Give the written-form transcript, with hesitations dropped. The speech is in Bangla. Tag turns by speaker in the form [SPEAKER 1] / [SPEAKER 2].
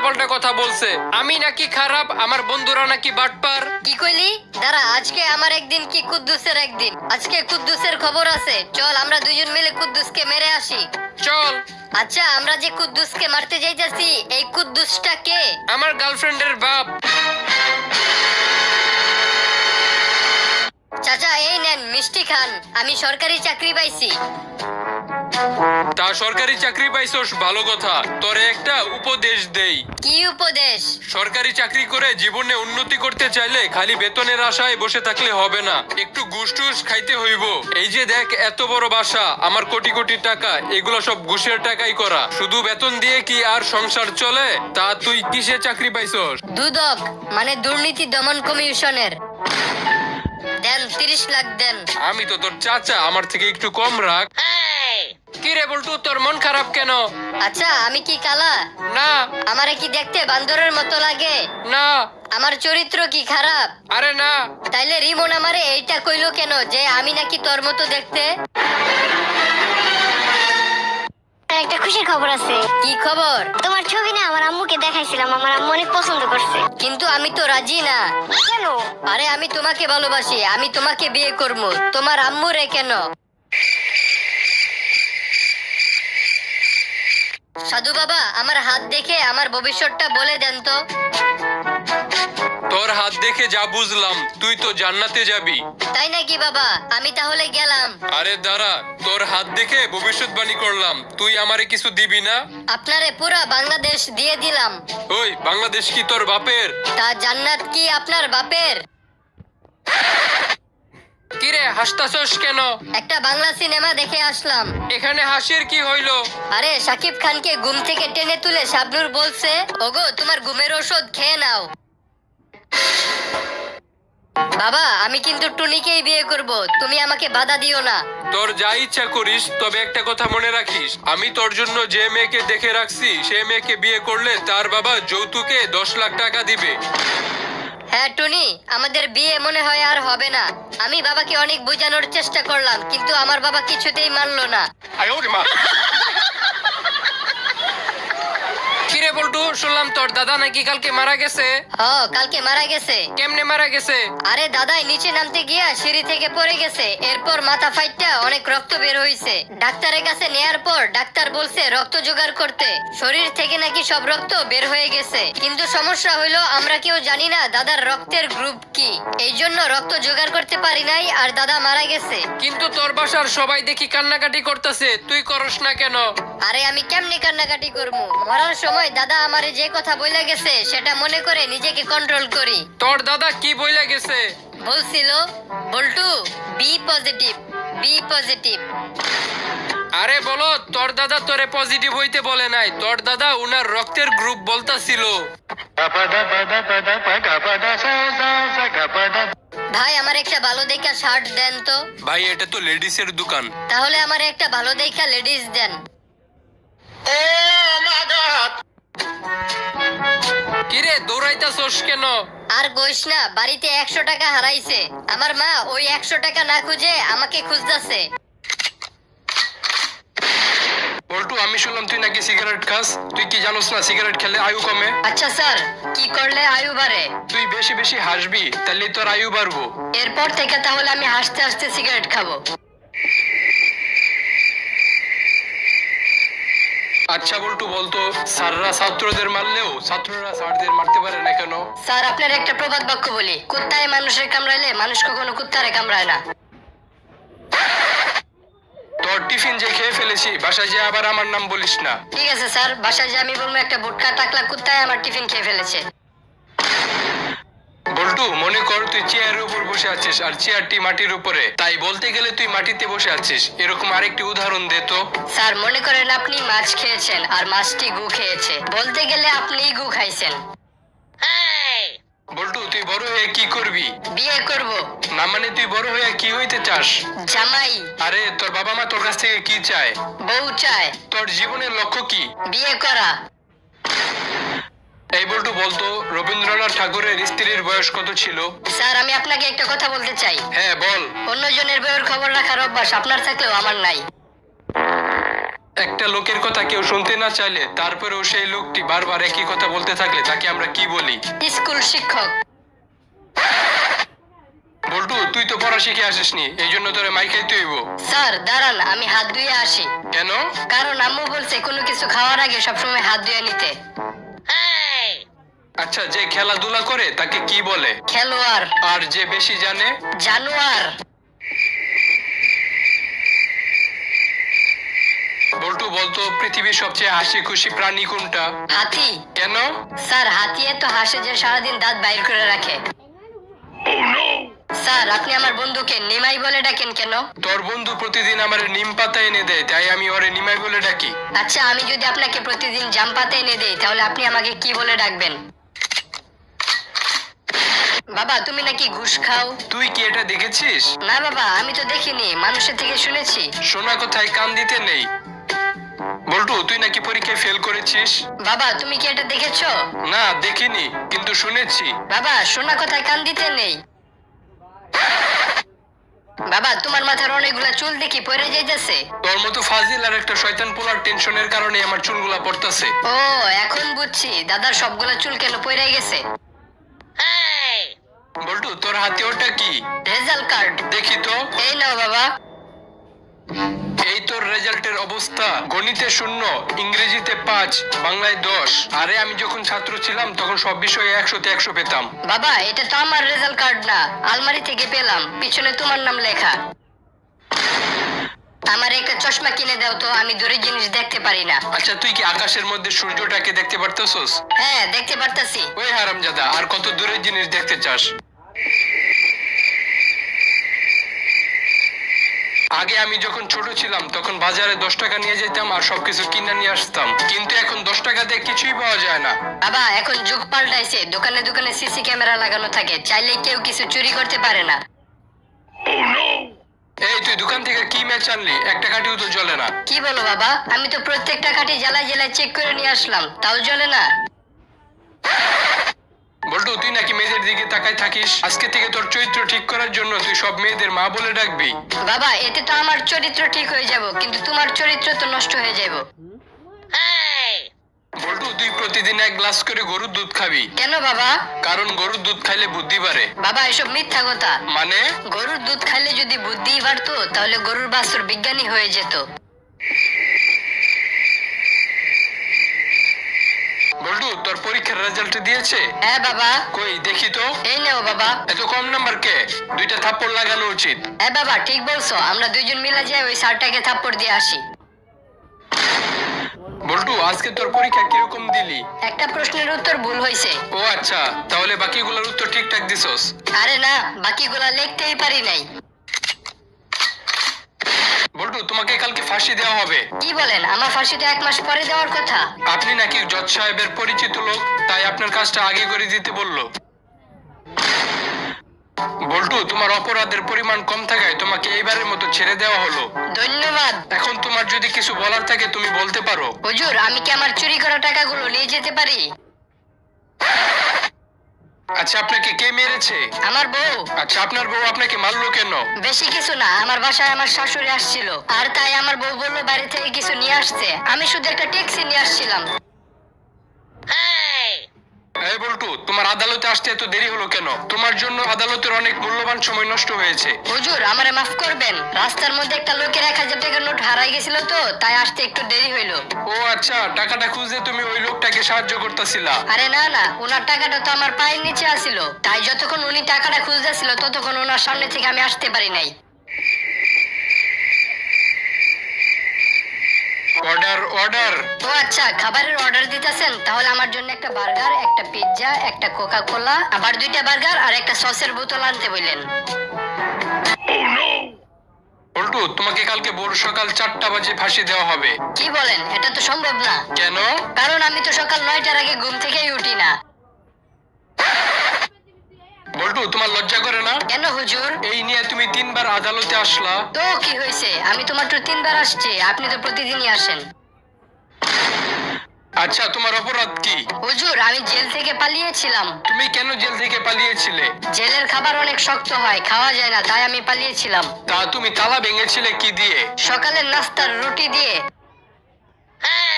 [SPEAKER 1] উল্টাপাল্টা কথা বলছে। আমি নাকি খারাপ, আমার বন্ধুরা নাকি বাটপার।
[SPEAKER 2] কি কইলি? দাঁড়া, আজকে আমার একদিন কি কুদ্দুসের একদিন। আজকে কুদ্দুসের খবর আছে, চল আমরা দুজন মিলে কুদ্দুসকে মেরে আসি।
[SPEAKER 1] চল।
[SPEAKER 2] আচ্ছা, আমরা যে কুদ্দুসকে মারতে যাইতাছি, এই কুদ্দুসটা কে?
[SPEAKER 1] আমার গার্লফ্রেন্ডের বাপ।
[SPEAKER 2] চাচা এই নেন মিষ্টি খান, আমি সরকারি চাকরি পাইছি।
[SPEAKER 1] তা সরকারি চাকরি পাইছস, ভালো কথা। তোরে একটা উপদেশ দেই।
[SPEAKER 2] কি উপদেশ?
[SPEAKER 1] সরকারি চাকরি করে জীবনে উন্নতি করতে চাইলে খালি বেতনের আশায় বসে থাকলে হবে না, একটু ঘুষ টুস খাইতে হইব। এই যে দেখ এত বড় বাসা, আমার কোটি কোটি টাকা, এগুলো সব ঘুষের টাকাই করা। শুধু বেতন দিয়ে কি আর সংসার চলে? তা তুই কিসে চাকরি পাইছস?
[SPEAKER 2] দুদক মানে দুর্নীতি দমন কমিশনের। দেন 30 লাখ দেন।
[SPEAKER 1] আমি তো তোর চাচা, আমার থেকে একটু কম রাখ। কি রে বল্টু, তোর মন খারাপ কেন?
[SPEAKER 2] আচ্ছা, আমি কি কালা?
[SPEAKER 1] না।
[SPEAKER 2] আমারে কি দেখতে বান্দরের মতো লাগে?
[SPEAKER 1] না।
[SPEAKER 2] আমার চরিত্র কি খারাপ?
[SPEAKER 1] আরে না।
[SPEAKER 2] তাইলে রিমন আমারে এইটা কইলো কেন যে আমি নাকি তোর মতো দেখতে?
[SPEAKER 3] একটা খুশির খবর আছে।
[SPEAKER 2] কি খবর?
[SPEAKER 3] তোমার ছবি না আমার আম্মুকে দেখাইছিলাম, আমার আম্মু অনেক পছন্দ করছে।
[SPEAKER 2] কিন্তু আমি তো রাজি না।
[SPEAKER 3] কেন?
[SPEAKER 2] আরে আমি তোমাকে ভালোবাসি, আমি তোমাকে বিয়ে করব। তোমার আম্মুরে কেন? সাধু বাবা, আমার হাত দেখে আমার ভবিষ্যৎটা বলে দেন তো।
[SPEAKER 1] তোর হাত দেখে যা বুঝলাম, তুই তো জান্নাতে যাবি।
[SPEAKER 2] তাই নাকি বাবা? আমি তাহলে গেলাম।
[SPEAKER 1] আরে দাঁড়া, তোর হাত দেখে ভবিষ্যৎবাণী করলাম, তুই আমারে কিছু দিবি না?
[SPEAKER 2] আপনারে পুরা বাংলাদেশ দিয়ে দিলাম।
[SPEAKER 1] ওই বাংলাদেশ কি তোর বাপের?
[SPEAKER 2] তা জান্নাত কি আপনার বাপের?
[SPEAKER 1] কিরে হাসতাছস কেন?
[SPEAKER 2] একটা বাংলা সিনেমা দেখে আসলাম।
[SPEAKER 1] এখানে হাসির কি হইলো?
[SPEAKER 2] আরে সাকিব খানকে ঘুম থেকে টেনে তুলে শাবনূর বলছে, ওগো তোমার ঘুমের ওষুধ খেয়ে নাও। বাবা, আমি কিন্তু টুনিকেই বিয়ে করব, তুমি আমাকে বাধা দিও না।
[SPEAKER 1] তোর যা ইচ্ছা করিস, তবে একটা কথা মনে রাখিস, আমি তোর জন্য যে মেয়েকে দেখে রাখছি, সে মেয়েকে বিয়ে করলে তার বাবা যৌতুকে 10 লাখ টাকা দিবে।
[SPEAKER 2] হ্যাঁ টুনি, আমাদের বিয়ে মনে হয় আর হবে না। আমি বাবাকে অনেক বোঝানোর চেষ্টা করলাম, কিন্তু আমার বাবা কিছুতেই মানলো না।
[SPEAKER 1] কিরে বল্টু, শুনলাম তোর দাদা নাকি কালকে মারা গেছে?
[SPEAKER 2] কালকে মারা গেছে।
[SPEAKER 1] কেমনে মারা গেছে?
[SPEAKER 2] আরে দাদাই নিচে নামতে গিয়া সিঁড়ি থেকে পড়ে গেছে, এরপর মাথা ফাইটটা অনেক রক্ত বের হইছে। ডাক্তারের কাছে নেয়ার পর ডাক্তার বলছে রক্ত জোগাড় করতে, শরীর থেকে নাকি সব রক্ত বের হয়ে গেছে। কিন্তু সমস্যা হইলো আমরা কেউ জানি না দাদার রক্তের গ্রুপ কি, এই জন্য রক্ত জোগাড় করতে পারি নাই আর দাদা মারা গেছে।
[SPEAKER 1] কিন্তু তোর বাসার সবাই দেখি কান্নাকাটি করতেছে, তুই করস না কেন?
[SPEAKER 2] আরে আমি কেমনে কান্নাকাটি করবো? মরার সময় দাদা আমারে যে কথা বইলা গেছে সেটা মনে করে নিজেকে কন্ট্রোল করি।
[SPEAKER 1] তোর দাদা কি বইলা গেছে?
[SPEAKER 2] বলছিল, বল্টু বি পজিটিভ, বি পজিটিভ।
[SPEAKER 1] আরে বলো, তোর দাদা তোরে পজিটিভ হইতে বলে নাই, তোর দাদা উনার রক্তের গ্রুপ বলতাছিল।
[SPEAKER 2] ভাই আমার একটা ভালো দেখা শার্ট দেন তো।
[SPEAKER 1] ভাই এটা তো লেডিসের দোকান।
[SPEAKER 2] তাহলে আমার একটা ভালো দেখা লেডিস দেন।
[SPEAKER 1] কিরে দৌড়াইতাছস কেন?
[SPEAKER 2] আর কইস না, বাড়িতে 100 টাকা হারাইছে। আমার মা ওই 100 টাকা না খুঁজে আমাকে খুঁজতাছে।
[SPEAKER 1] বল্টু, আমি শুনলাম তুই নাকি সিগারেট খাস, তুই কি জানোস না সিগারেট খেলে আয়ু কমে?
[SPEAKER 2] আচ্ছা স্যার, কি করলে আয়ু বাড়ে?
[SPEAKER 1] তুই বেশি বেশি হাসবি, তাহলে তোর আয়ু বাড়বো।
[SPEAKER 2] এরপর থেকে তাহলে আমি হাসতে হাসতে সিগারেট খাবো।
[SPEAKER 1] আচ্ছা বল্টু, বলতো স্যাররা ছাত্রদের মারলেও ছাত্ররা স্যারদের মারতে পারে না কেন?
[SPEAKER 2] স্যার আপনার একটা প্রবাদ বাক্য বলি, কুত্তায় মানুষের কামড়াইলে মানুষ কখনো কুত্তারে কামড়ায় না।
[SPEAKER 1] তোর টিফিন যে খেয়ে ফেলেছি, বাসায় যে আবার আমার নাম বলিস না।
[SPEAKER 2] ঠিক আছে স্যার, বাসায় যে আমি বলবো একটা বুটকা টাকলা কুত্তায় আমার টিফিন খেয়ে ফেলেছে।
[SPEAKER 1] বল্টু, মনে কর তুই চেয়ারের উপর বসে আছিস আর চেয়ারটি মাটির উপরে, তাই বলতে গেলে তুই মাটিতে বসে আছিস, এরকম আরেকটি উদাহরণ দে তো।
[SPEAKER 2] স্যার মনে করেন আপনি মাছ খেয়েছেন আর মাছটি গু খেয়েছে, বলতে গেলে আপনিই গু খাইছেন।
[SPEAKER 1] বল্টু, তুই বড় হয়ে কি করবি?
[SPEAKER 2] বিয়ে করব।
[SPEAKER 1] না মানে তুই বড় হয়ে কি হইতে চাস?
[SPEAKER 2] জামাই।
[SPEAKER 1] আরে তোর বাবা মা তোর কাছ থেকে কি চায়?
[SPEAKER 2] বউ চায়।
[SPEAKER 1] তোর জীবনের লক্ষ্য কি?
[SPEAKER 2] বিয়ে করা।
[SPEAKER 1] এই বল্টু, বলতো রবীন্দ্রনাথ ঠাকুরের স্ত্রীর বয়স কত ছিল?
[SPEAKER 2] স্যার আমি আপনাকে একটা কথা বলতে চাই।
[SPEAKER 1] হ্যাঁ বল।
[SPEAKER 2] অন্যজনের বউয়ের খবর রাখার অভ্যাস আপনার থাকলেও আমার নাই।
[SPEAKER 1] একটা লোকের কথা কেউ শুনতে না চাইলে তারপরেও সেই লোকটি বারবার একই কথা বলতে থাকলে তাকে আমরা কি বলি?
[SPEAKER 2] স্কুল শিক্ষক।
[SPEAKER 1] বল্টু, তুই তো পড়া শিখে আসিসনি, এই জন্য তোরে মাই খাইতে হইব।
[SPEAKER 2] স্যার দাঁড়ান, আমি হাত ধুয়ে আসি।
[SPEAKER 1] কেন?
[SPEAKER 2] কারণ আম্মু বলছে কোনো কিছু খাওয়ার আগে সবসময় হাত ধুয়ে নিতে।
[SPEAKER 1] আচ্ছা, যে খেলাধুলা করে তাকে কি বলে?
[SPEAKER 2] খেলোয়াড়।
[SPEAKER 1] আর যে বেশি জানে?
[SPEAKER 2] জানোয়ার।
[SPEAKER 1] বল্টু, বলতো পৃথিবীর সবচেয়ে হাসি খুশি প্রাণী কোনটা?
[SPEAKER 2] হাতি।
[SPEAKER 1] কেন?
[SPEAKER 2] স্যার হাতি এত হাসে যে সারাদিন দাঁত বাইর করে রাখে। স্যার আপনি আমার বন্ধুকে নিমাই বলে ডাকেন কেন?
[SPEAKER 1] তোর বন্ধু প্রতিদিন আমার নিম পাতা এনে দেয়, তাই আমি ওরে নিমাই বলে ডাকি।
[SPEAKER 2] আচ্ছা, আমি যদি আপনাকে প্রতিদিন জাম পাতা এনে দেই তাহলে আপনি আমাকে কি বলে ডাকবেন? বাবা তুমি নাকি ঘুষ খাও?
[SPEAKER 1] তুই কি এটা দেখেছিস?
[SPEAKER 2] না বাবা, আমি তো দেখিনি, মানুষের থেকে শুনেছি।
[SPEAKER 1] শোনা কথায় কান দিতে নেই। বল্টু, তুই নাকি পরীক্ষায় ফেল করেছিস?
[SPEAKER 2] বাবা তুমি কি এটা দেখেছো?
[SPEAKER 1] না, দেখিনি, কিন্তু শুনেছি।
[SPEAKER 2] বাবা শোনা কথায় কান দিতে নেই। বাবা তোমার মাথার অনেকগুলা চুল দেখি পড়ে যাইতেছে।
[SPEAKER 1] তোর মতো ফাজিল আর একটা শয়তান পোলার টেনশনের কারণে আমার চুলগুলা পড়তাছে।
[SPEAKER 2] ও এখন বুঝছি দাদার সবগুলা চুল কেন পড়ে গেছে।
[SPEAKER 1] বল্টু, তোর হাতে ওটা কি?
[SPEAKER 2] Result card.
[SPEAKER 1] দেখি তো।
[SPEAKER 2] এই নাও বাবা।
[SPEAKER 1] এই তোর রেজাল্টের অবস্থা। গণিতে 0, ইংরেজিতে 5, বাংলায় 10। আরে আমি যখন ছাত্র ছিলাম তখন সব বিষয়ে 100তে 100 পেতাম।
[SPEAKER 2] বাবা এটা তো আমার রেজাল্ট কার্ড না, আলমারি থেকে পেলাম, পিছনে তোমার নাম লেখা। আমার একটা চশমা কিনে দাও তো, আমি দূরের জিনিস দেখতে পারি না।
[SPEAKER 1] আচ্ছা, তুই কি আকাশের মধ্যে সূর্যটাকে দেখতে পারতেছস?
[SPEAKER 2] হ্যাঁ দেখতে পারতাছি।
[SPEAKER 1] ওই হারামজাদা, আর কত দূরের জিনিস দেখতে চাস? আগে আমি যখন ছোট ছিলাম তখন বাজারে 10 টাকা নিয়ে যেতাম আর সবকিছু কিনে নিয়ে আসতাম, কিন্তু এখন 10 টাকা দিয়ে কিছুই পাওয়া যায় না।
[SPEAKER 2] বাবা এখন যুগ পাল্টাইছে, দোকানে দোকানে সিসি ক্যামেরা লাগানো থাকে, চাইলে কেউ কিছু চুরি করতে পারে না।
[SPEAKER 1] এই তুই দোকান থেকে কি ম্যাচ আনলি? একটা কাঠিও তো জ্বলে না।
[SPEAKER 2] কি বলো বাবা, আমি তো প্রত্যেকটা কাঠি জ্বালায় জ্বালায় চেক করে নিয়ে আসলাম, তাও জ্বলে না।
[SPEAKER 1] বল্টু, তুই নাকি মেয়েদের দিকে তাকাই থাকিস? আজকে থেকে তোর চরিত্র ঠিক করার জন্য তুই সব মেয়েদের মা বলে ডাকবি।
[SPEAKER 2] বাবা এতে তো আমার চরিত্র ঠিক হয়ে যাব, কিন্তু তোমার চরিত্র তো নষ্ট হয়ে যাব।
[SPEAKER 1] বল্টু, তুই প্রতিদিন 1 গ্লাস করে গরুর দুধ খাবি।
[SPEAKER 2] কেন বাবা?
[SPEAKER 1] কারণ গরুর দুধ খাইলে বুদ্ধি বাড়ে।
[SPEAKER 2] বাবা এসব মিথ্যা কথা।
[SPEAKER 1] মানে?
[SPEAKER 2] গরুর দুধ খাইলে যদি বুদ্ধি বাড়তো তাহলে গরুর বাছুর বিজ্ঞানী হয়ে যেত।
[SPEAKER 1] বল্টু, তোর পরীক্ষার রেজাল্ট দিয়েছে?
[SPEAKER 2] হ্যাঁ বাবা।
[SPEAKER 1] কই দেখি তো।
[SPEAKER 2] এই নাও বাবা।
[SPEAKER 1] এত কম নাম্বার কে? 2টা থাপ্পড় লাগানো উচিত।
[SPEAKER 2] হ্যাঁ বাবা ঠিক বলছো, আমরা দুইজন মিলে যাই ওই স্যারটাকে থাপ্পড় দিয়ে আসি।
[SPEAKER 1] বল্টু, আজকে তোর পরীক্ষা কিরকম দিলি?
[SPEAKER 2] একটা প্রশ্নের উত্তর ভুল হয়েছে।
[SPEAKER 1] ও আচ্ছা, তাহলে বাকিগুলোর উত্তর ঠিকঠাক দিছস?
[SPEAKER 2] আরে না, বাকিগুলা লিখতেই পারি নাই।
[SPEAKER 1] বল্টু, তোমাকে কালকে ফাঁসি দেওয়া হবে।
[SPEAKER 2] কি বলেন? আমার ফাঁসি তো 1 মাস পরে দেওয়ার কথা।
[SPEAKER 1] আপনি নাকি জজ সাহেবের পরিচিত লোক, তাই আপনার কাজটা আগে করে দিতে বললো। বল্টু, তোমার অপরাধের পরিমাণ কম থাকায় তোমাকে এইবারের মতো ছেড়ে দেওয়া হলো।
[SPEAKER 2] ধন্যবাদ।
[SPEAKER 1] এখন তোমার যদি কিছু বলার থাকে তুমি বলতে পারো।
[SPEAKER 2] হুজুর আমি কি আমার চুরি করা টাকাগুলো নিয়ে যেতে পারি?
[SPEAKER 1] আচ্ছা, আপনাকে কে মেরেছে?
[SPEAKER 2] আমার বউ।
[SPEAKER 1] আচ্ছা, আপনার বউ আপনাকে মারলো কেন?
[SPEAKER 2] বেশি কিছু না, আমার বাসায় আমার শাশুড়ি আসছিল, আর তাই আমার বউ বললো বাড়ি থেকে কিছু নিয়ে আসছে, আমি শুধু একটা ট্যাক্সি নিয়ে আসছিলাম।
[SPEAKER 1] এই বল্টু, তোমার আদালতে আসতে এত দেরি হলো কেন? তোমার জন্য আদালতের অনেক মূল্যবান সময় নষ্ট হয়েছে।
[SPEAKER 2] হুজুর আমারে মাফ করবেন, রাস্তার মধ্যে একটা লোকের 1000 টাকার নোট হারাই গেছিল তো, তাই আসতে একটু দেরি হইলো।
[SPEAKER 1] ও আচ্ছা, টাকাটা খুঁজে তুমি ওই লোকটাকে সাহায্য করতেছিলা?
[SPEAKER 2] আরে না না, ওনার টাকাটা তো আমার পায়ের নিচে আছিল, তাই যতক্ষণ উনি টাকাটা খুঁজতেছিল ততক্ষণ ওনার সামনে থেকে আমি আসতে পারি নাই।
[SPEAKER 1] Order order.
[SPEAKER 2] ও আচ্ছা, খাবারের অর্ডার দিতেছেন, তাহলে আমার জন্য একটা বার্গার, একটা পিৎজা, একটা কোকা কোলা, আবার 2টা বার্গার আর একটা সসের বোতল আনতে বললেন।
[SPEAKER 1] বল্টু, তোমাকে কালকে ভোর সকাল 4টা বাজে ফাঁসি দেওয়া হবে।
[SPEAKER 2] কি বলেন? এটা তো সম্ভব না।
[SPEAKER 1] কেন?
[SPEAKER 2] কারণ আমি তো সকাল 9টার আগে ঘুম থেকেই উঠি না।
[SPEAKER 1] বল্টু, তোমার লজ্জা করে না?
[SPEAKER 2] কেন হুজুর?
[SPEAKER 1] এই নিয়ে তুমি 3 বার আদালতে আসলা।
[SPEAKER 2] তো কি হয়েছে? আমি তো মাত্র 3 বার আসছি, আপনি তো প্রতিদিনই আসেন।
[SPEAKER 1] আচ্ছা, তোমার অপরাধ কি?
[SPEAKER 2] হুজুর আমি জেল থেকে পালিয়েছিলাম।
[SPEAKER 1] তুমি কেন জেল থেকে পালিয়েছিলে?
[SPEAKER 2] জেলের খাবার অনেক শক্ত হয়, খাওয়া যায় না, তাই আমি পালিয়েছিলাম।
[SPEAKER 1] তা তুমি তালা ভেঙেছিলে কি দিয়ে?
[SPEAKER 2] সকালের নাস্তার রুটি দিয়ে।
[SPEAKER 3] হ্যাঁ